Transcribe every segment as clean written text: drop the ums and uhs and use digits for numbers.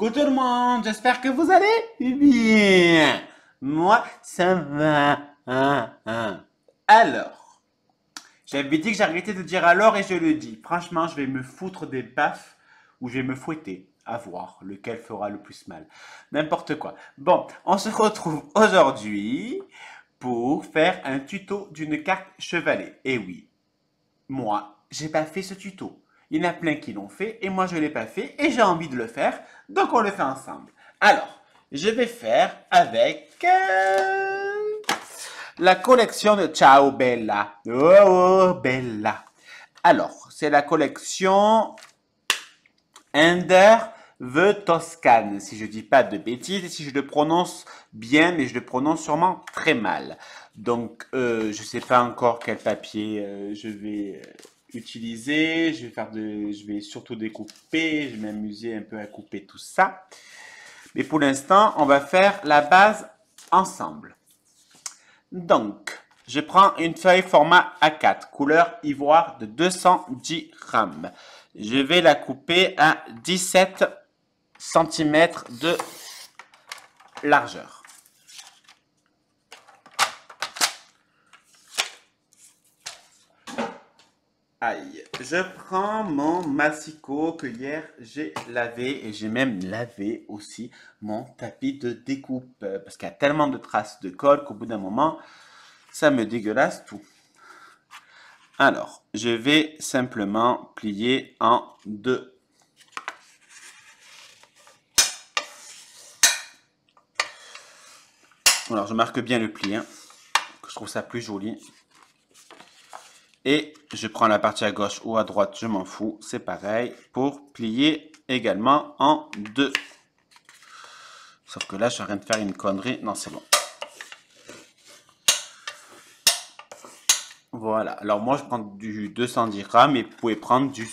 Coucou tout le monde, j'espère que vous allez bien. Moi, ça va. Alors, j'avais dit que j'arrêtais de dire alors et je le dis. Franchement, je vais me foutre des baffes ou je vais me fouetter. À voir lequel fera le plus mal. N'importe quoi. Bon, on se retrouve aujourd'hui pour faire un tuto d'une carte chevalet. Et oui, moi, j'ai pas fait ce tuto. Il y en a plein qui l'ont fait et moi je l'ai pas fait et j'ai envie de le faire, donc on le fait ensemble. Alors, je vais faire avec la collection de Ciao Bella. Oh, oh, Bella. Alors, c'est la collection Ender the Toscane, si je dis pas de bêtises et si je le prononce bien, mais je le prononce sûrement très mal. Donc, je sais pas encore quel papier je vais utiliser. Je vais surtout découper. Je vais m'amuser un peu à couper tout ça. Mais pour l'instant, on va faire la base ensemble. Donc, je prends une feuille format A4, couleur ivoire de 210 grammes. Je vais la couper à 17 centimètres de largeur. Aïe, je prends mon massicot que hier j'ai lavé et j'ai même lavé aussi mon tapis de découpe parce qu'il y a tellement de traces de colle qu'au bout d'un moment, ça me dégueulasse tout. Alors, je vais simplement plier en deux. Alors, je marque bien le pli, hein, que je trouve ça plus joli. Et je prends la partie à gauche ou à droite, je m'en fous, c'est pareil, pour plier également en deux. Sauf que là, je suis en train de faire une connerie. Non, c'est bon. Voilà. Alors moi, je prends du 210 grammes et vous pouvez prendre du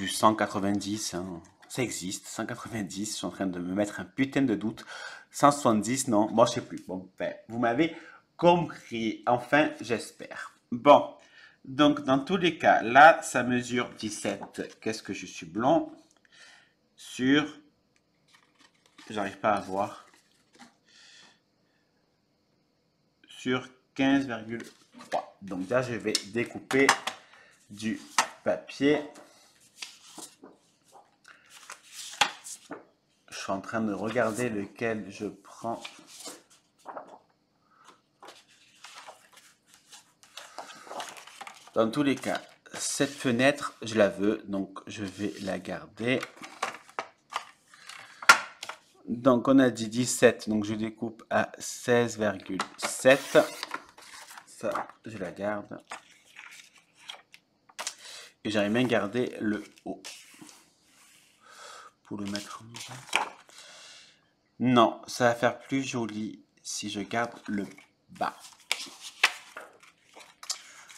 190. Hein. Ça existe, 190. Je suis en train de me mettre un putain de doute. 170, non. Moi, je sais plus. Bon, ben, vous m'avez compris. Enfin, j'espère. Bon. Donc, dans tous les cas, là, ça mesure 17. Qu'est-ce que je suis blond sur... J'arrive pas à voir. Sur 15,3. Donc là, je vais découper du papier. Je suis en train de regarder lequel je prends. Dans tous les cas, cette fenêtre, je la veux, donc je vais la garder. Donc on a dit 17, donc je découpe à 16,7. Ça, je la garde. Et j'aurais bien gardé le haut. Pour le mettre en bas. Non, ça va faire plus joli si je garde le bas.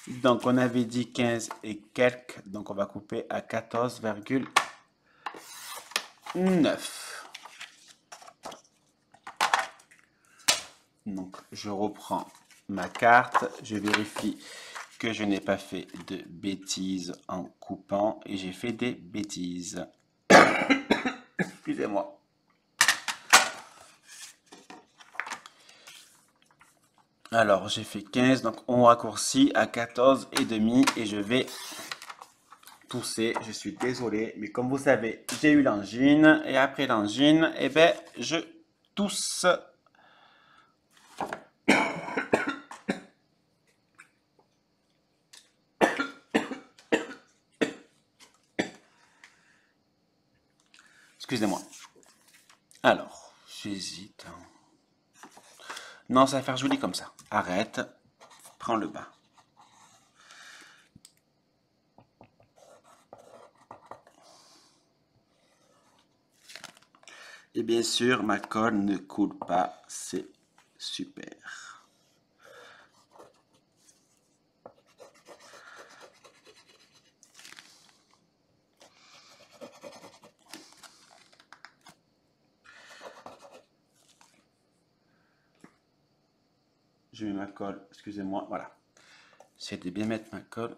Donc, on avait dit 15 et quelques, donc on va couper à 14,9. Donc, je reprends ma carte, je vérifie que je n'ai pas fait de bêtises en coupant et j'ai fait des bêtises. Excusez-moi. Alors, j'ai fait 15, donc on raccourcit à 14,5 et je vais tousser. Je suis désolé, mais comme vous savez, j'ai eu l'angine et après l'angine, eh ben, je tousse. Excusez-moi. Alors, j'hésite. Non, ça va faire joli comme ça. Arrête. Prends le bas. Et bien sûr, ma colle ne coule pas. C'est super. Je mets ma colle. Excusez-moi. Voilà. J'essaie de bien mettre ma colle.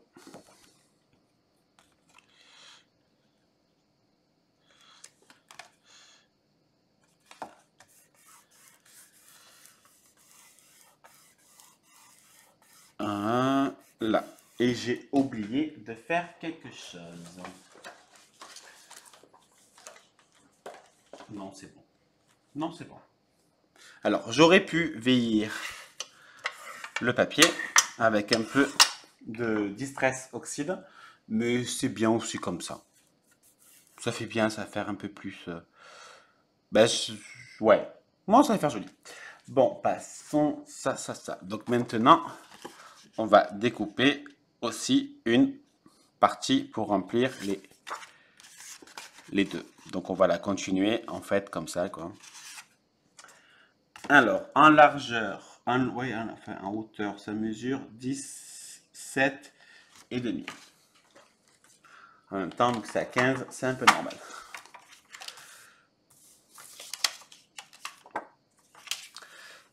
Et j'ai oublié de faire quelque chose. Non, c'est bon. Non, c'est bon. Alors, j'aurais pu vieillir le papier avec un peu de Distress Oxide, mais c'est bien aussi comme ça. Ça fait bien, ça va faire un peu plus... Ben, ouais, moi ça va faire joli. Bon, passons ça. Donc maintenant, on va découper aussi une partie pour remplir les deux. Donc on va la continuer en fait comme ça, quoi. Alors, en largeur, en hauteur, ça mesure 17 et demi. En même temps, que c'est à 15, c'est un peu normal.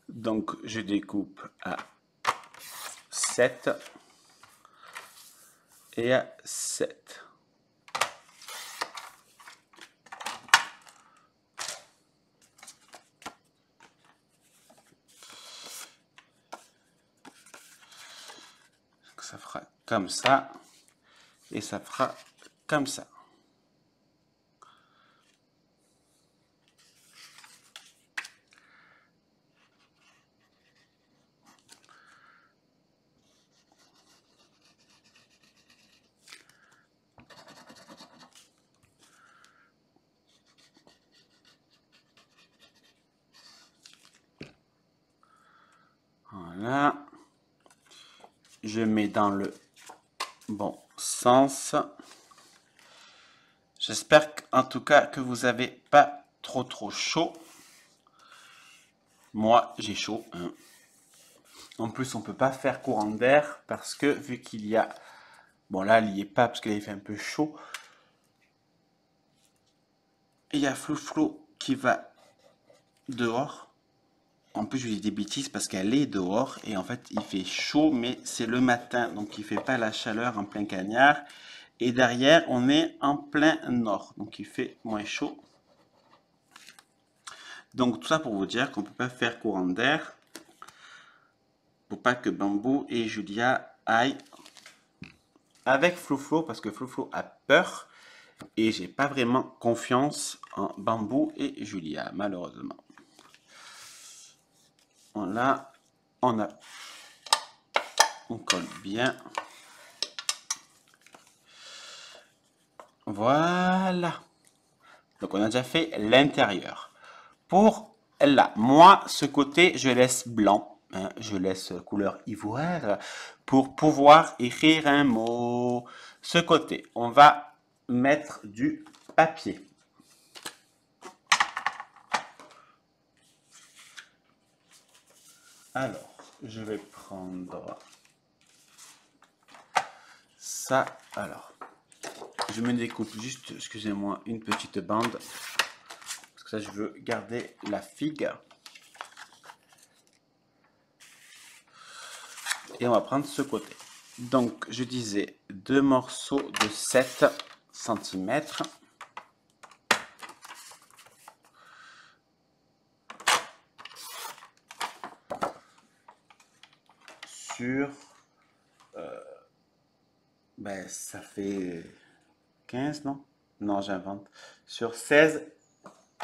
Donc, je découpe à 7 et à 7. Ça fera comme ça et ça fera comme ça. Voilà. Je mets dans le bon sens. J'espère en tout cas que vous n'avez pas trop chaud. Moi, j'ai chaud. Hein. En plus, on ne peut pas faire courant d'air parce que vu qu'il y a... Bon, là, il n'y est pas parce qu'il fait un peu chaud. Il y a Flouflou qui va dehors. En plus, je lui dis des bêtises parce qu'elle est dehors et en fait, il fait chaud, mais c'est le matin, donc il ne fait pas la chaleur en plein cagnard. Et derrière, on est en plein nord, donc il fait moins chaud. Donc tout ça pour vous dire qu'on ne peut pas faire courant d'air pour pas que Bambou et Julia aillent avec Flouflou parce que Flouflou a peur et j'ai pas vraiment confiance en Bambou et Julia, malheureusement. Voilà, on colle bien. Voilà. Donc on a déjà fait l'intérieur. Pour là, moi, ce côté, je laisse blanc. Hein, je laisse couleur ivoire pour pouvoir écrire un mot. Ce côté, on va mettre du papier. Alors, je vais prendre ça. Alors, je me découpe juste, excusez-moi, une petite bande. Parce que ça, je veux garder la figue. Et on va prendre ce côté. Donc, je disais 2 morceaux de 7 cm. Sur... ben, ça fait 15, non? Non, j'invente. Sur 16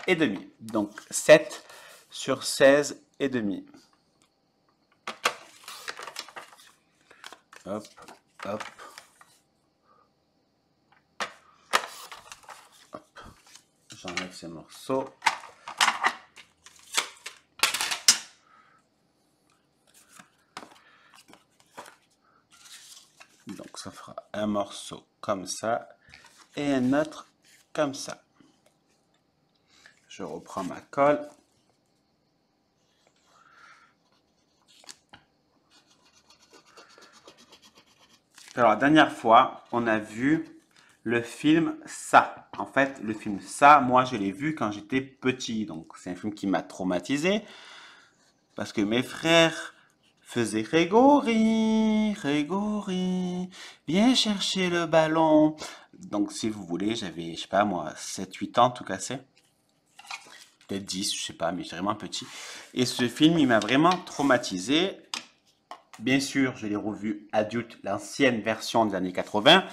et demi. Donc, 7 sur 16 et demi. Hop, hop. Hop. J'enlève ces morceaux. Donc, ça fera un morceau comme ça et un autre comme ça. Je reprends ma colle. Alors, la dernière fois, on a vu le film Ça. En fait, le film Ça, moi, je l'ai vu quand j'étais petit. Donc, c'est un film qui m'a traumatisé. Parce que mes frères faisaient Grégory, Grégory, viens chercher le ballon. Donc, si vous voulez, j'avais, je sais pas moi, 7-8 ans tout cassé. Peut-être 10, je sais pas, mais j'étais vraiment petit. Et ce film, il m'a vraiment traumatisé. bien sûr, je l'ai revu adulte, l'ancienne version des années 80.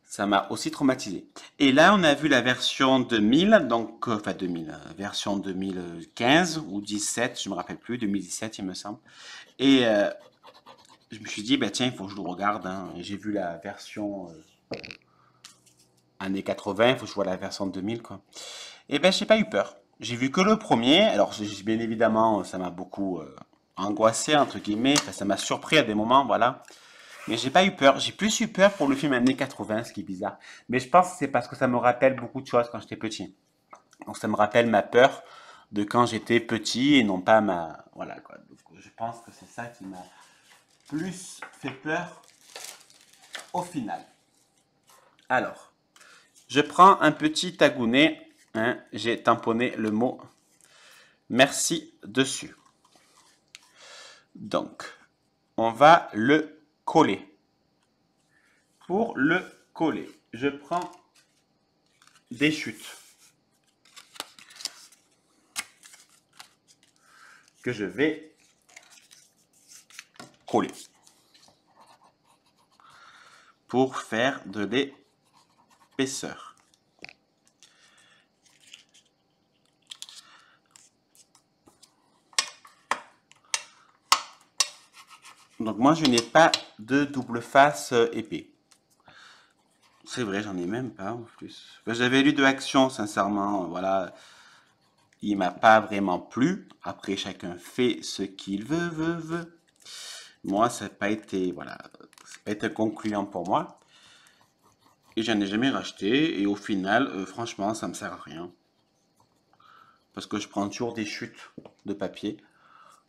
Ça m'a aussi traumatisé. Et là, on a vu la version 2000, donc, enfin 2000, version 2015 ou 17, je me rappelle plus, 2017 il me semble. Et je me suis dit, bah tiens, il faut que je le regarde. Hein. J'ai vu la version années 80, il faut que je vois la version 2000, quoi. Et ben, j'ai pas eu peur. J'ai vu que le premier. Alors, bien évidemment, ça m'a beaucoup angoissé, entre guillemets. Enfin, ça m'a surpris à des moments, voilà. Mais j'ai pas eu peur. J'ai plus eu peur pour le film années 80, ce qui est bizarre. Mais je pense que c'est parce que ça me rappelle beaucoup de choses quand j'étais petit. Donc, ça me rappelle ma peur de quand j'étais petit et non pas ma... Voilà, quoi. Donc, je pense que c'est ça qui m'a plus fait peur au final. Alors, je prends un petit tagounet. Hein, j'ai tamponné le mot merci dessus. Donc, on va le coller. Pour le coller, je prends des chutes que je vais coller pour faire de l'épaisseur. Donc moi, je n'ai pas de double face épais. C'est vrai, j'en ai même pas en plus. J'avais lu de Action, sincèrement, voilà. Il m'a pas vraiment plu. Après, chacun fait ce qu'il veut. Moi, ça n'a pas été, voilà, ça n'a pas été concluant pour moi. Et j'en ai jamais racheté. Et au final, franchement, ça me sert à rien. Parce que je prends toujours des chutes de papier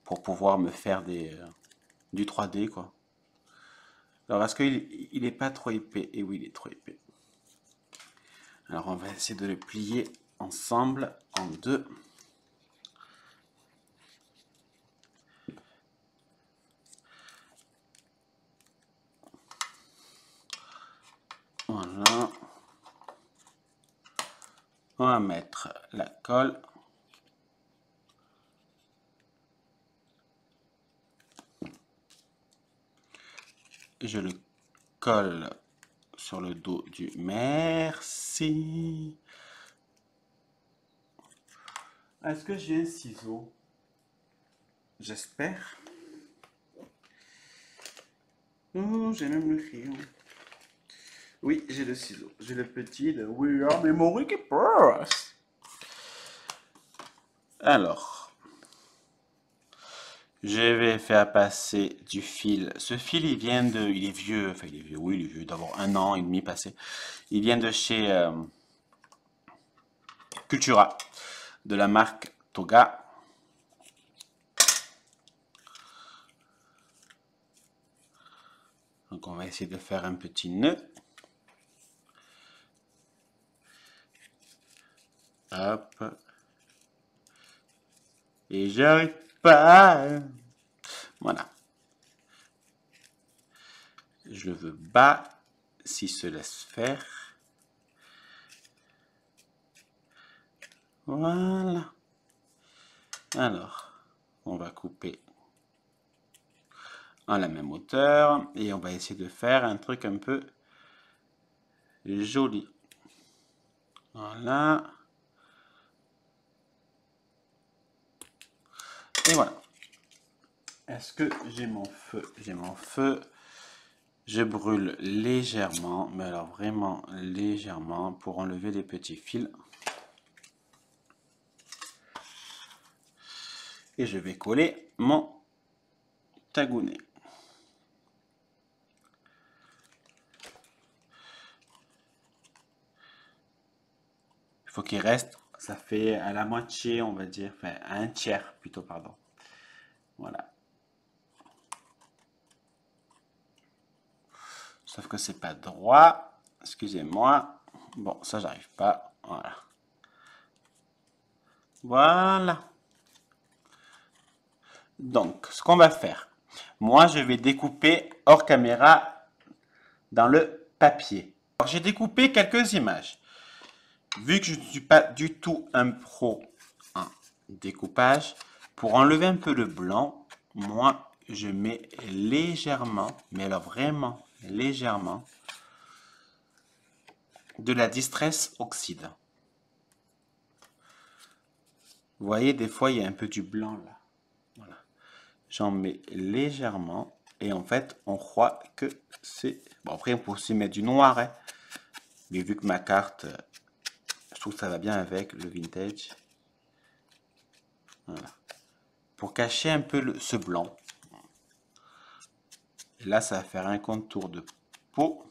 pour pouvoir me faire du 3D, quoi. Alors, est-ce qu'il est pas trop épais? Et oui, il est trop épais. Alors, on va essayer de le plier ensemble en deux. Voilà. On va mettre la colle. Je le colle sur le dos du merci. Est-ce que j'ai un ciseau? J'espère. Oh, j'ai même le crayon. Oui, j'ai le ciseau. J'ai le petit de We Are Memory Keepers. Alors, je vais faire passer du fil. Ce fil, il est vieux. Enfin, il est vieux. Oui, il est vieux. D'abord 1 an et demi passé. Il vient de chez Cultura, de la marque Toga. Donc, on va essayer de faire un petit nœud. Hop. Et j'arrive pas. Voilà. Je le veux bas, s'il se laisse faire. Voilà. Alors, on va couper à la même hauteur et on va essayer de faire un truc un peu joli. Voilà. Et voilà. Est-ce que j'ai mon feu? J'ai mon feu. Je brûle légèrement, mais alors vraiment légèrement pour enlever les petits fils. Et je vais coller mon tagounet. Il faut qu'il reste, ça fait à la moitié, on va dire, enfin à un tiers plutôt, pardon. Voilà. Sauf que c'est pas droit. Excusez-moi. Bon, ça, j'arrive pas. Voilà. Voilà. Donc, ce qu'on va faire. Moi, je vais découper hors caméra dans le papier. Alors, j'ai découpé quelques images. Vu que je ne suis pas du tout un pro en découpage, pour enlever un peu le blanc, moi, je mets légèrement, mais alors vraiment légèrement, de la Distress Oxide. Vous voyez, des fois, il y a un peu du blanc là. Voilà. J'en mets légèrement. Et en fait, on croit que c'est... Bon, après, on peut aussi mettre du noir. Hein. Mais vu que ma carte, je trouve que ça va bien avec le vintage. Voilà. Pour cacher un peu ce blanc. Et là, ça va faire un contour de peau.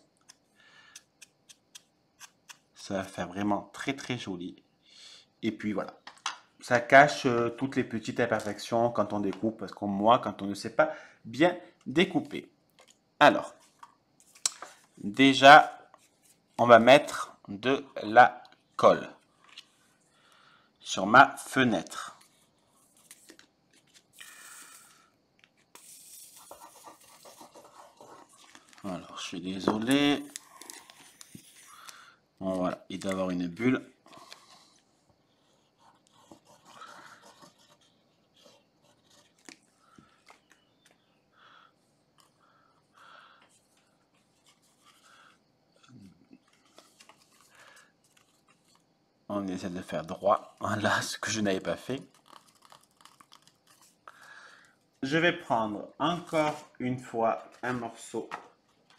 Ça va faire vraiment très très joli. Et puis voilà. Ça cache toutes les petites imperfections quand on découpe. Parce que moi, quand on ne sait pas bien découper. Alors, déjà, on va mettre de la colle sur ma fenêtre. Alors, je suis désolé. Bon, voilà, il doit y avoir une bulle. On essaie de faire droit. Voilà ce que je n'avais pas fait. Je vais prendre encore une fois un morceau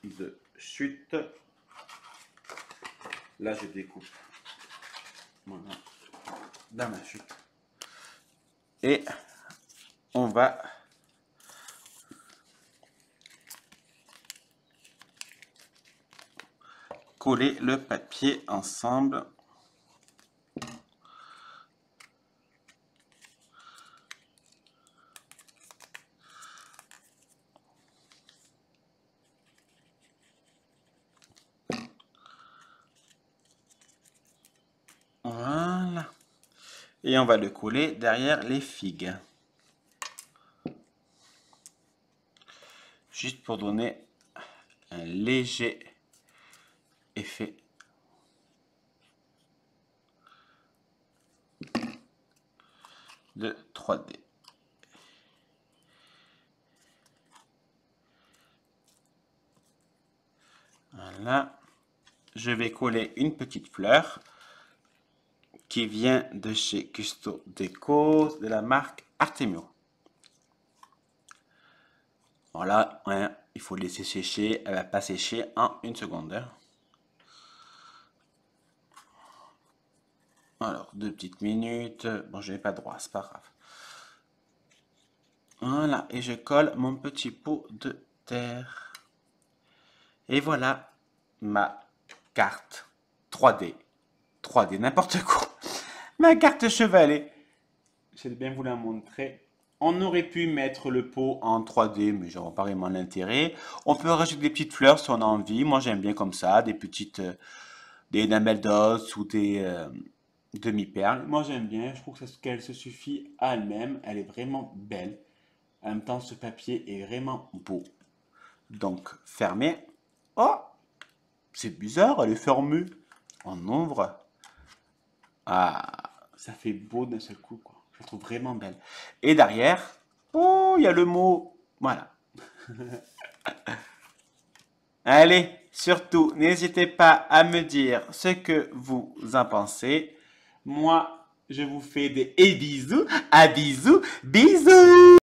de chute. Là, je découpe. Voilà. Dans ma chute. Et on va coller le papier ensemble. Voilà. Et on va le coller derrière les figues. Juste pour donner un léger effet de 3D. Voilà. Je vais coller une petite fleur qui vient de chez Custo Déco de la marque Artemio. Voilà, hein, il faut laisser sécher, elle va pas sécher en une seconde. Alors, 2 petites minutes. Bon, je n'ai pas droit, c'est pas grave. Voilà, et je colle mon petit pot de terre. Et voilà ma carte 3D. 3D, n'importe quoi. Ma carte chevalet. J'ai bien voulu la montrer. On aurait pu mettre le pot en 3D, mais je vois pas vraiment l'intérêt. On peut rajouter des petites fleurs si on a envie. Moi, j'aime bien comme ça, des petites, des enamel d'os ou des demi-perles. Moi, j'aime bien. Je trouve qu'elle se suffit à elle-même. Elle est vraiment belle. En même temps, ce papier est vraiment beau. Donc, fermé. Oh, c'est bizarre, elle est fermée. On ouvre. Ah, ça fait beau d'un seul coup, quoi. Je la trouve vraiment belle. Et derrière, oh, il y a le mot. Voilà. Allez, surtout, n'hésitez pas à me dire ce que vous en pensez. Moi, je vous fais des bisous. À bisous, bisous.